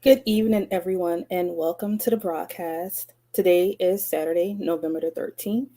Good evening, everyone, and welcome to the broadcast. Today is Saturday, November the 13th.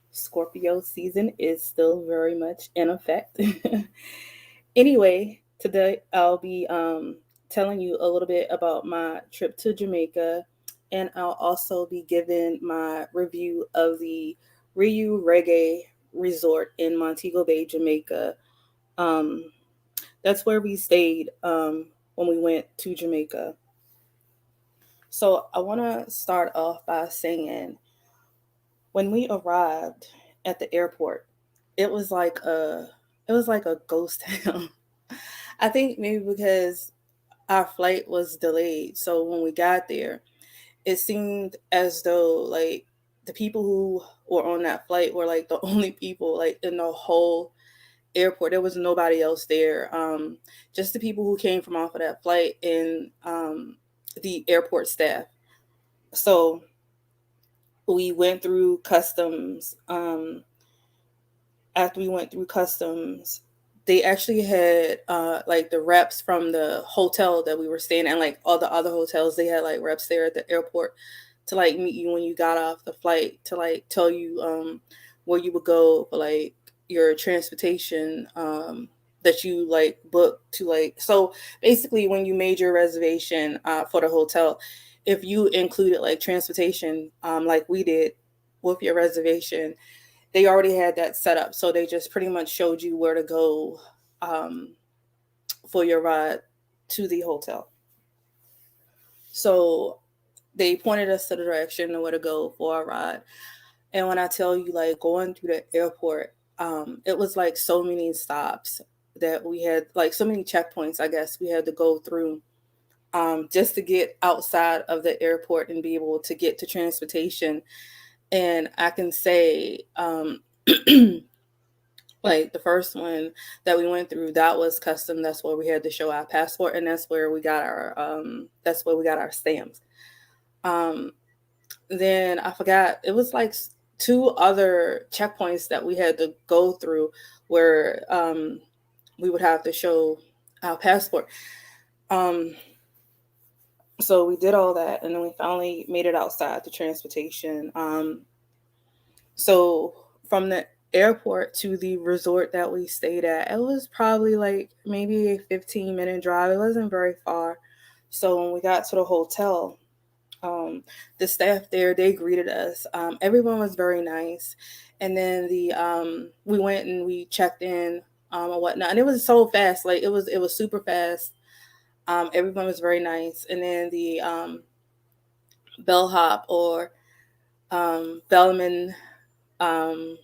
Scorpio season is still very much in effect. Anyway, today I'll be telling you a little bit about my trip to Jamaica, and I'll also be giving my review of the RIU Reggae Resort in Montego Bay, Jamaica. Um, that's where we stayed when we went to Jamaica. So I want to start off by saying when we arrived at the airport, it was like a it was like a ghost town. I think maybe because our flight was delayed. So when we got there, it seemed as though like the people who were on that flight were like the only people like in the whole airport. There was nobody else there. Just the people who came from off of that flight and the airport staff. So we went through customs. After we went through customs, they actually had like the reps from the hotel that we were staying at, like all the other hotels. They had like reps there at the airport to like meet you when you got off the flight to like tell you where you would go for like your transportation that you like booked to like. So basically, when you made your reservation for the hotel, if you included like transportation like we did with your reservation, they already had that set up. So they just pretty much showed you where to go um, for your ride to the hotel. So they pointed us to the direction of where to go for our ride. And when I tell you, like going through the airport, it was like so many stops that we had, like so many checkpoints, I guess, we had to go through just to get outside of the airport and be able to get to transportation. And I can say, like the first one that we went through, that was custom. That's where we had to show our passport, and that's where we got our stamps. Um, then I forgot, it was like two other checkpoints that we had to go through where we would have to show our passport. Um, so we did all that, and then we finally made it outside the transportation. So from the airport to the resort that we stayed at, it was probably like maybe a 15-minute drive. It wasn't very far. So when we got to the hotel, the staff there, they greeted us. Everyone was very nice. And then the we went and we checked in and whatnot. And it was so fast. Like it was super fast. Everyone was very nice. And then the bellhop or bellman, um,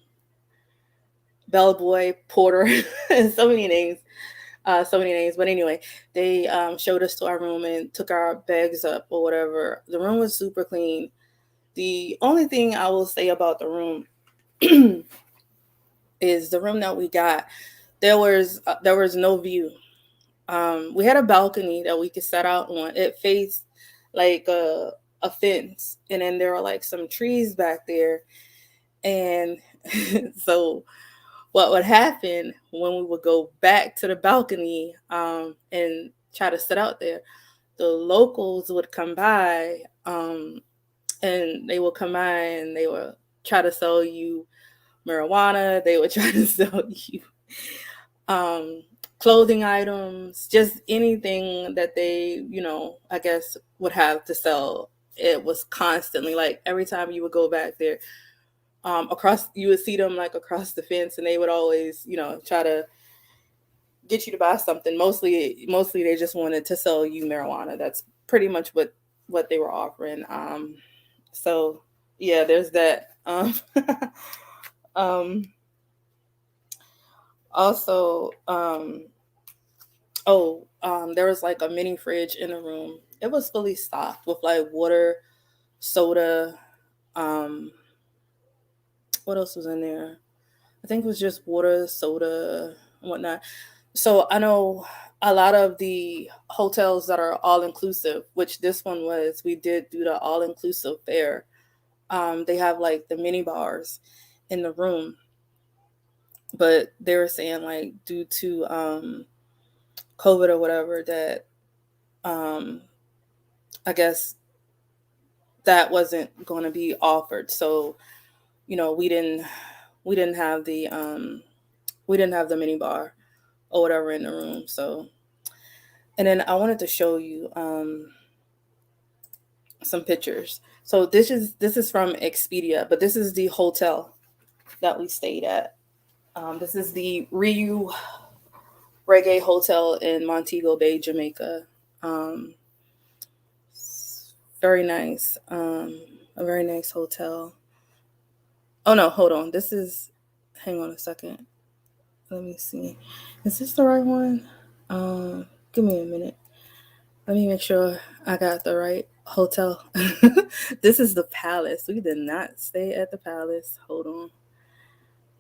bellboy, porter, so many names, so many names. But anyway, they showed us to our room and took our bags up or whatever. The room was super clean. The only thing I will say about the room is the room that we got. There was no view. We had a balcony that we could set out on. It faced like a fence, and then there were like some trees back there. And so what would happen when we would go back to the balcony and try to sit out there, the locals would come by, and they would come by and they would try to sell you marijuana. They would try to sell you um, clothing items, just anything that they, I guess would have to sell. It was constantly like every time you would go back there, across you would see them like across the fence, and they would always, try to get you to buy something. Mostly they just wanted to sell you marijuana. That's pretty much what they were offering. So yeah, there's that. Um, also, there was like a mini fridge in the room. It was fully stocked with like water, soda. Um, what else was in there? I think it was just water, soda, and whatnot. So I know a lot of the hotels that are all inclusive, which this one was, we did do the all inclusive fare. They have like the mini bars in the room, but they were saying like due to COVID or whatever that um, I guess that wasn't going to be offered. So, we didn't have the mini bar or whatever in the room. So, and then I wanted to show you some pictures. So this is from Expedia, but this is the hotel that we stayed at. This is the RIU Reggae Hotel in Montego Bay, Jamaica. Um, very nice. A very nice hotel. Oh no, hold on. Hang on a second. Let me see. Is this the right one? Give me a minute. Let me make sure I got the right hotel. This is the Palace. We did not stay at the Palace. Hold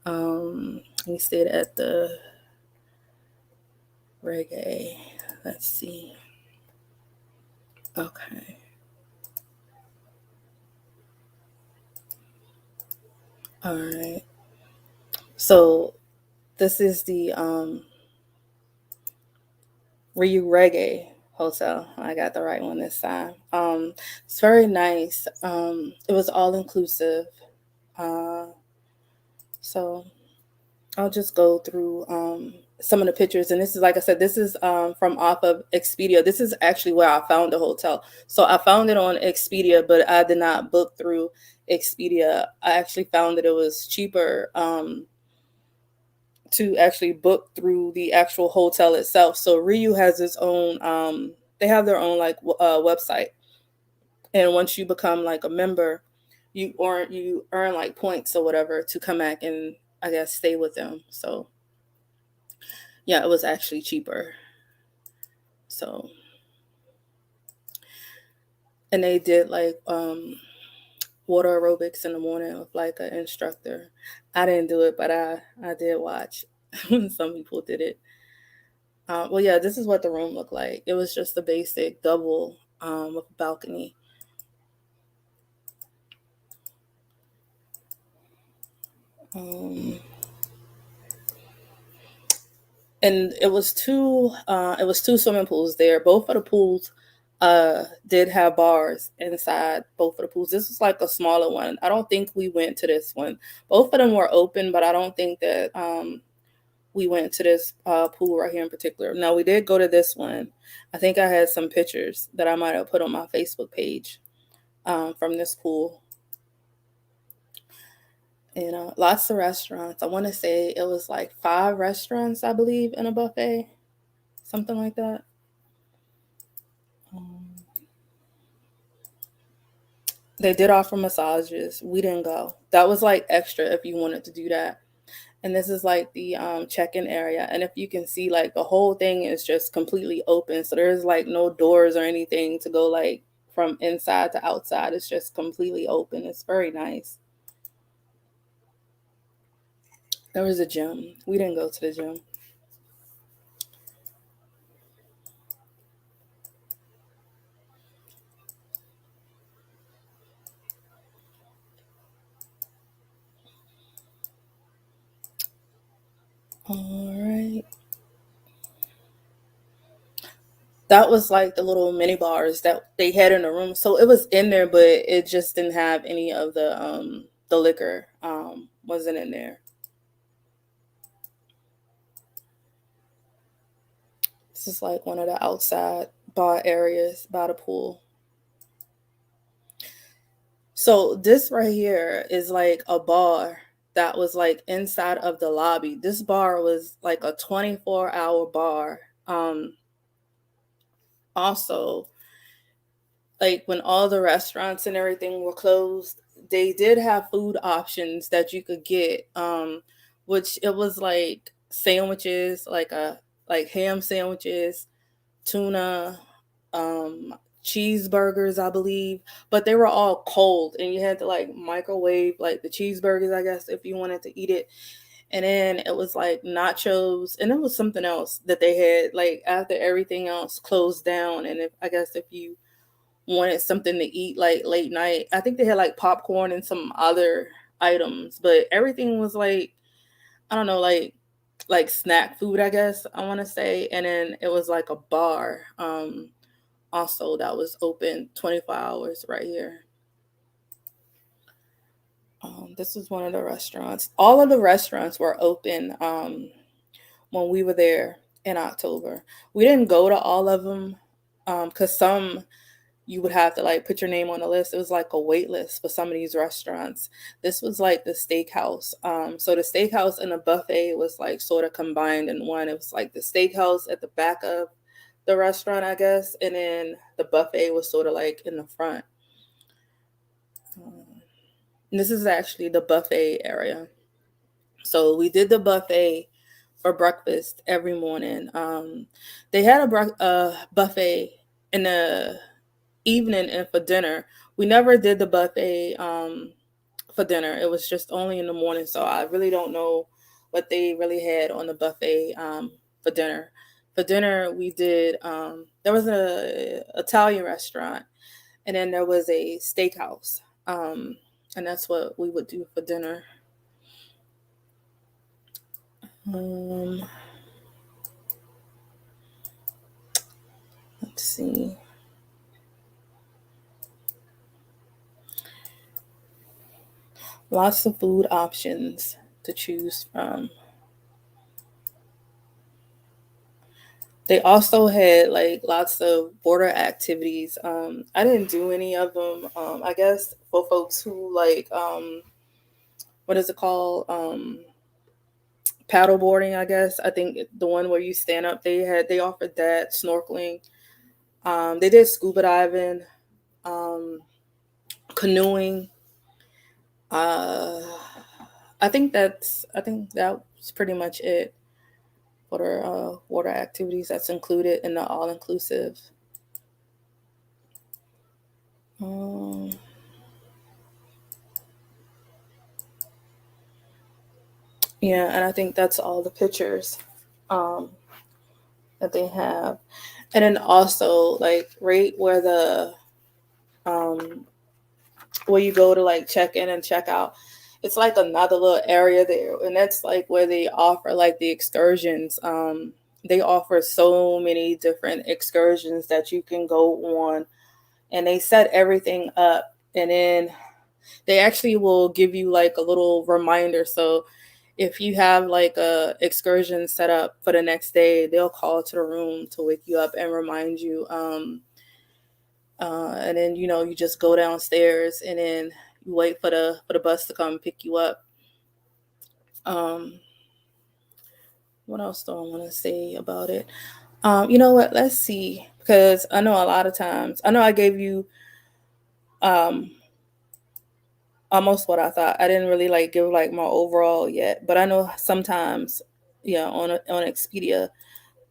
on. We stayed at the Reggae. Let's see. Okay. All right. So this is the RIU Reggae Hotel. I got the right one this time. It's very nice. It was all inclusive. Uh, so I'll just go through some of the pictures. And this is, like I said, this is from off of Expedia. This is actually where I found the hotel. So I found it on Expedia, but I did not book through Expedia. I actually found that it was cheaper to actually book through the actual hotel itself. So RIU has its own, they have their own like website. And once you become like a member, you earn like points or whatever to come back and I guess stay with them. So yeah, it was actually cheaper. So, and they did like water aerobics in the morning with like an instructor. I didn't do it, but I did watch when some people did it. Well, yeah, this is what the room looked like. It was just a basic double with a balcony. Um, and it was two swimming pools there. Both of the pools did have bars inside both of the pools. This was like a smaller one. I don't think we went to this one. Both of them were open, but I don't think that we went to this pool right here in particular. Now we did go to this one. I think I had some pictures that I might have put on my Facebook page from this pool. And lots of restaurants. I want to say it was like 5 restaurants, I believe, in a buffet, something like that. Um, they did offer massages. We didn't go. That was like extra if you wanted to do that. And this is like the check-in area. And if you can see, like the whole thing is just completely open. So there's like no doors or anything to go like from inside to outside. It's just completely open. It's very nice. There was a gym. We didn't go to the gym. All right. That was like the little mini bars that they had in the room. So it was in there, but it just didn't have any of the liquor wasn't in there. This is like one of the outside bar areas by the pool. So this right here is like a bar that was like inside of the lobby. This bar was like a 24-hour bar. Also, like when all the restaurants and everything were closed, they did have food options that you could get, which it was like sandwiches, like ham sandwiches, tuna, cheeseburgers, I believe, but they were all cold, and you had to like microwave like the cheeseburgers, I guess, if you wanted to eat it. And then it was like nachos, and it was something else that they had like after everything else closed down. And if I guess if you wanted something to eat like late night, I think they had like popcorn and some other items, but everything was like I don't know, like snack food, I guess I want to say. And then it was like a bar. also that was open 24 hours right here. This was one of the restaurants. All of the restaurants were open when we were there in October. We didn't go to all of them because some you would have to like put your name on the list. It was like a wait list for some of these restaurants. This was like the steakhouse. So the steakhouse and the buffet was like sort of combined in one. It was like the steakhouse at the back of the restaurant, I guess, and then the buffet was sort of like in the front. And this is actually the buffet area. So we did the buffet for breakfast every morning. They had a buffet in the evening and for dinner. We never did the buffet for dinner. It was just only in the morning. So I really don't know what they really had on the buffet for dinner. For dinner, we did. There was a Italian restaurant, and then there was a steakhouse, and that's what we would do for dinner. Um, let's see. Lots of food options to choose from. They also had like lots of water activities. I didn't do any of them. I guess for folks who like what is it called? Paddle boarding, I guess. I think the one where you stand up, they offered that snorkeling. They did scuba diving, um, canoeing. Uh, I think that's pretty much it for the water activities that's included in the all inclusive. Um, yeah, and I think that's all the pictures um, that they have, and then also like right where the um, where you go to like check in and check out. It's like another little area there, and that's like where they offer like the excursions. They offer so many different excursions that you can go on, and they set everything up, and then they actually will give you like a little reminder. So if you have like a excursion set up for the next day, they'll call to the room to wake you up and remind you. And then you just go downstairs and then you wait for the bus to come pick you up. Um, what else do I want to say about it? You know what? Let's see, because I know a lot of times I know I gave you um almost what I thought. I didn't really like give like my overall yet, but I know sometimes, yeah, on Expedia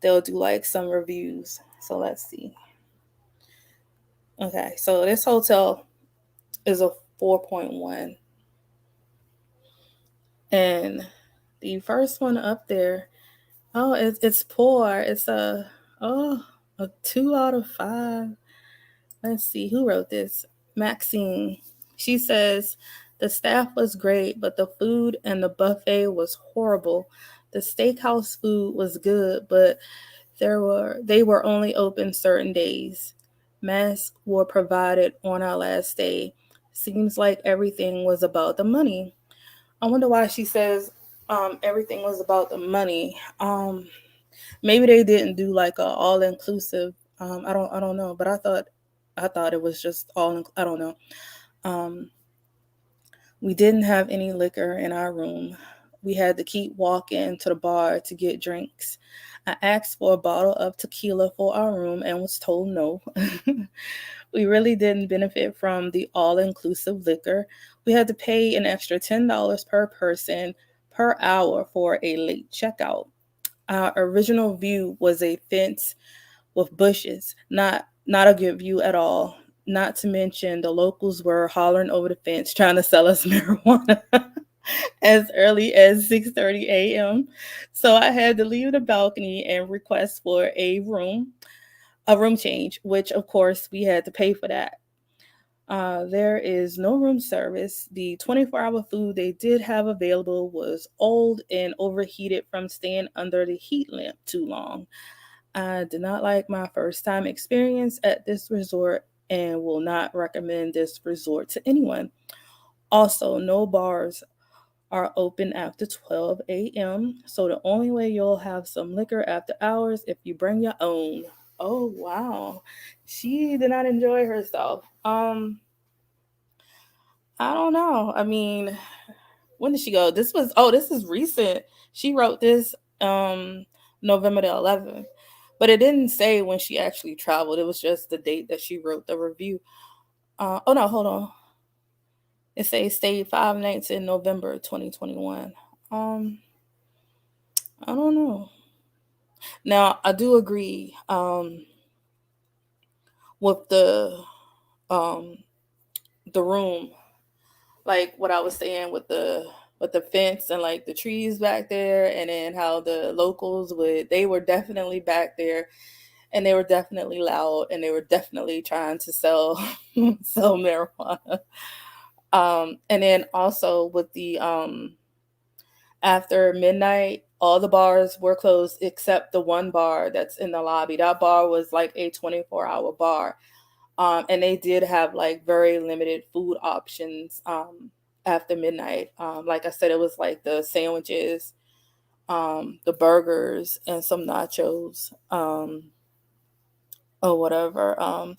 they'll do like some reviews. So let's see. Okay, so this hotel is a 4.1, and the first one up there, oh, it's poor. It's a 2 out of 5. Let's see who wrote this. Maxine. She says the staff was great, but the food and the buffet was horrible. The steakhouse food was good, but they were only open certain days. Masks were provided on our last day. Seems like everything was about the money. I wonder why she says everything was about the money. Maybe they didn't do like a all inclusive. I don't know, but I thought it was just all. I don't know. Um, we didn't have any liquor in our room. We had to keep walking to the bar to get drinks. I asked for a bottle of tequila for our room and was told no. We really didn't benefit from the all inclusive liquor. We had to pay an extra $10 per person per hour for a late checkout. Our original view was a fence with bushes, not a good view at all. Not to mention the locals were hollering over the fence trying to sell us marijuana as early as 6:30 a.m. So I had to leave the balcony and request for a room change, which of course we had to pay for that. There is no room service. The 24-hour food they did have available was old and overheated from staying under the heat lamp too long. I did not like my first time experience at this resort and will not recommend this resort to anyone. Also, no bars are open after 12 a.m. So the only way you'll have some liquor after hours if you bring your own. Oh wow. She did not enjoy herself. I don't know. I mean, when did she go? This is recent. She wrote this November the 11th. But it didn't say when she actually traveled. It was just the date that she wrote the review. Oh no, hold on. It says stayed 5 nights in November 2021. Um, I don't know. Now I do agree with um the room, like what I was saying with the fence and like the trees back there, and then how the locals would they were definitely back there, and they were definitely loud, and they were definitely trying to sell sell marijuana. And then also with the after midnight, all the bars were closed except the one bar that's in the lobby. That bar was like a 24-hour bar. And they did have like very limited food options after midnight. Like I said, it was like the sandwiches, the burgers, and some nachos, or whatever.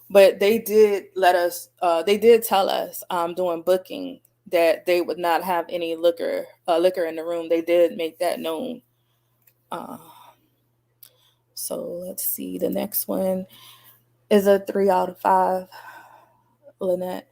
But they did they did tell us during booking that they would not have any liquor in the room. They did make that known. Uh, so let's see. The next one is a 3 out of 5. Lynette.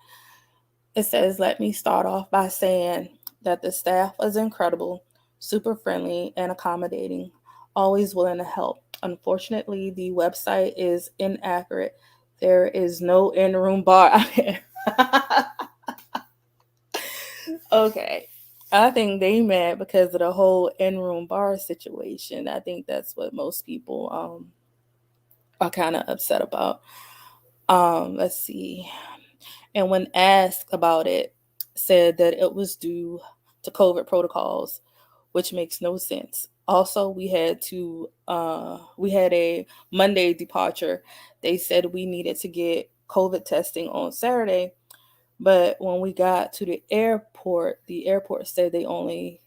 It says, let me start off by saying that the staff was incredible, super friendly, and accommodating, always willing to help. Unfortunately, the website is inaccurate. There is no in room bar out here. Okay. I think they mad because of the whole in room bar situation. I think that's what most people are kind of upset about. Let's see. And when asked about it, said that it was due to COVID protocols, which makes no sense. Also, we had a Monday departure. They said we needed to get COVID testing on Saturday, but when we got to the airport said they only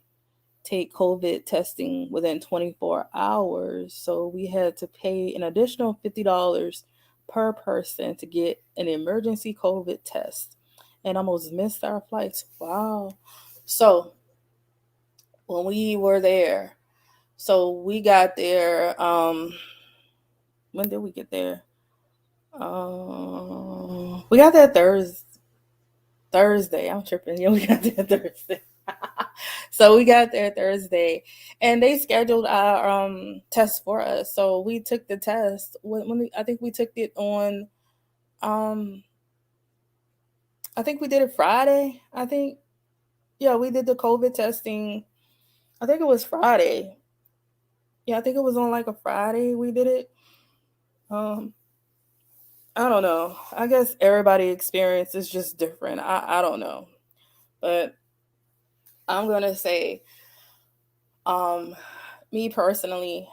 take COVID testing within 24 hours. So we had to pay an additional $50 per person to get an emergency COVID test and almost missed our flights. Wow. So when we were there, so we got there, when did we get there? We got there Thursday. I'm tripping. Yeah, we got there Thursday. So we got there Thursday, and they scheduled our test for us. So we took the test. I think we took it on, um, I think we did it Friday. I think, yeah, we did the COVID testing. I think it was Friday. Yeah, I think it was on like a Friday we did it. Um, I don't know. I guess everybody experience is just different. I don't know, but I'm gonna say, um, me personally,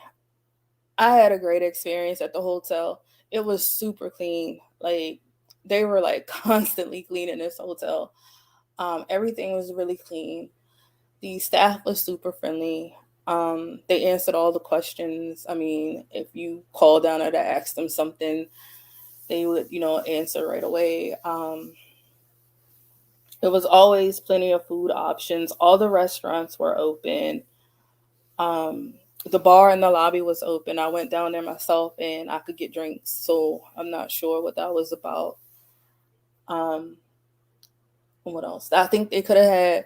I had a great experience at the hotel. It was super clean. Like they were like constantly cleaning this hotel. Everything was really clean. The staff was super friendly. They answered all the questions. I mean, if you call down there to ask them something, they would, answer right away. There was always plenty of food options. All the restaurants were open. Um, the bar in the lobby was open. I went down there myself and I could get drinks. So I'm not sure what that was about. Um, what else? I think they could have had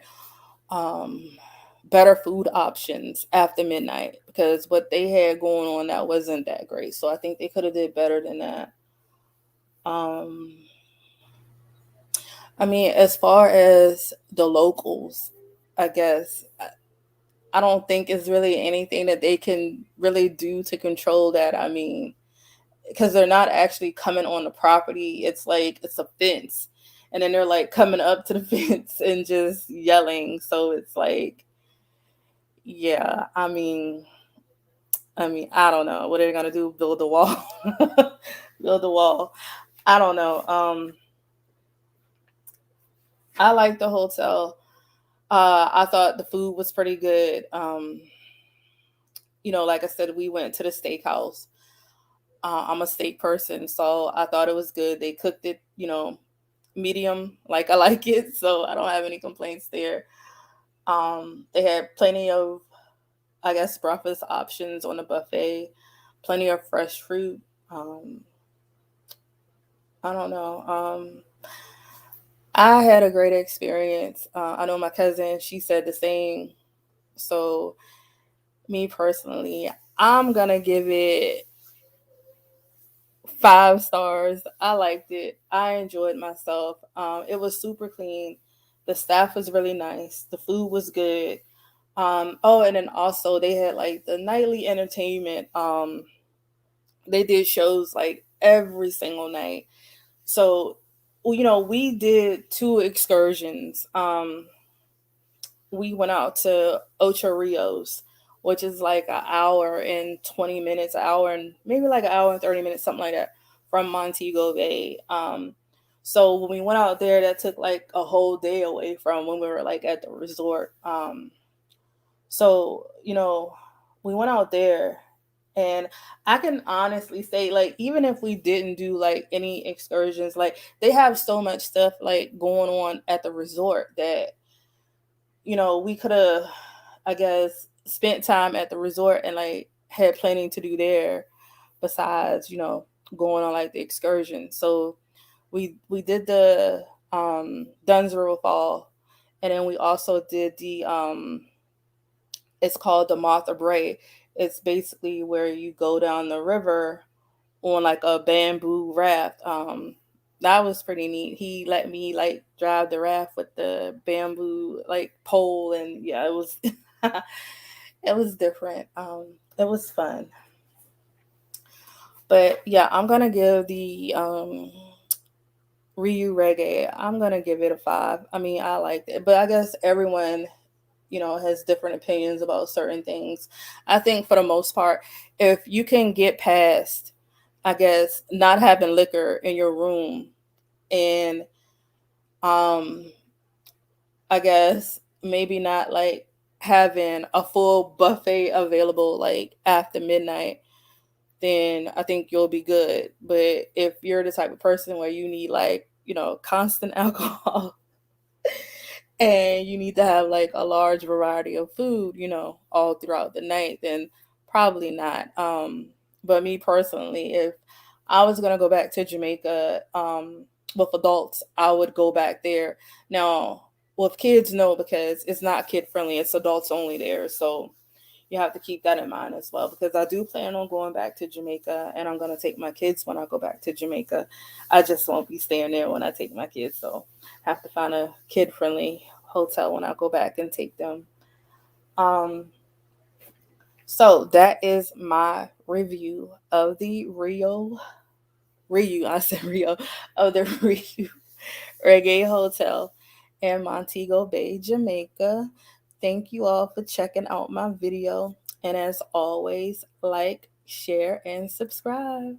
um, better food options after midnight because what they had going on that wasn't that great. So I think they could have did better than that. Um, I mean, as far as the locals, I guess I don't think it's really anything that they can really do to control that. I mean, because they're not actually coming on the property. It's like it's a fence. And then they're like coming up to the fence and just yelling. So it's like, yeah, I mean, I mean, I don't know what they're gonna do. Build a wall, build a wall. I don't know. I like the hotel. I thought the food was pretty good. Like I said, we went to the steakhouse. I'm a steak person, so I thought it was good. They cooked it, medium, like I like it, so I don't have any complaints there. They had plenty of, I guess, breakfast options on the buffet, plenty of fresh fruit. Um, I don't know. I had a great experience. I know my cousin, she said the same. So, me personally, I'm gonna give it 5 stars. I liked it. I enjoyed myself. It was super clean. The staff was really nice. The food was good. Oh, and then also they had like the nightly entertainment. They did shows like every single night. So, we did 2 excursions. We went out to Ocho Rios, which is like an hour and 20 minutes, an hour and maybe like an hour and 30 minutes, something like that, from Montego Bay. So when we went out there, that took like a whole day away from when we were like at the resort. So, we went out there, and I can honestly say, like, even if we didn't do like any excursions, like they have so much stuff like going on at the resort that, we could have, I guess, spent time at the resort and like had planning to do there besides, going on like the excursion. So we did the Dunsborough Fall, and then we also did the it's called the Martha Bray. It's basically where you go down the river on like a bamboo raft. That was pretty neat. He let me like drive the raft with the bamboo like pole, and yeah, it was it was different. It was fun. But yeah, I'm gonna give the RIU Reggae. I'm gonna give it a 5. I mean, I liked it, but I guess everyone, has different opinions about certain things. I think for the most part, if you can get past, I guess, not having liquor in your room, and um I guess maybe not like having a full buffet available like after midnight, then I think you'll be good. But if you're the type of person where you need like, constant alcohol, and you need to have like a large variety of food, all throughout the night, then probably not. But me personally, if I was gonna go back to Jamaica, with adults, I would go back there. Now, with kids, no, because it's not kid friendly. It's adults only there. So you have to keep that in mind as well, because I do plan on going back to Jamaica, and I'm going to take my kids when I go back to Jamaica. I just won't be staying there when I take my kids, so I have to find a kid friendly hotel when I go back and take them. Um so that is my review of the Rio I said Rio of the Rio Reggae Hotel in Montego Bay, Jamaica. Thank you all for checking out my video. And as always, like, share, and subscribe.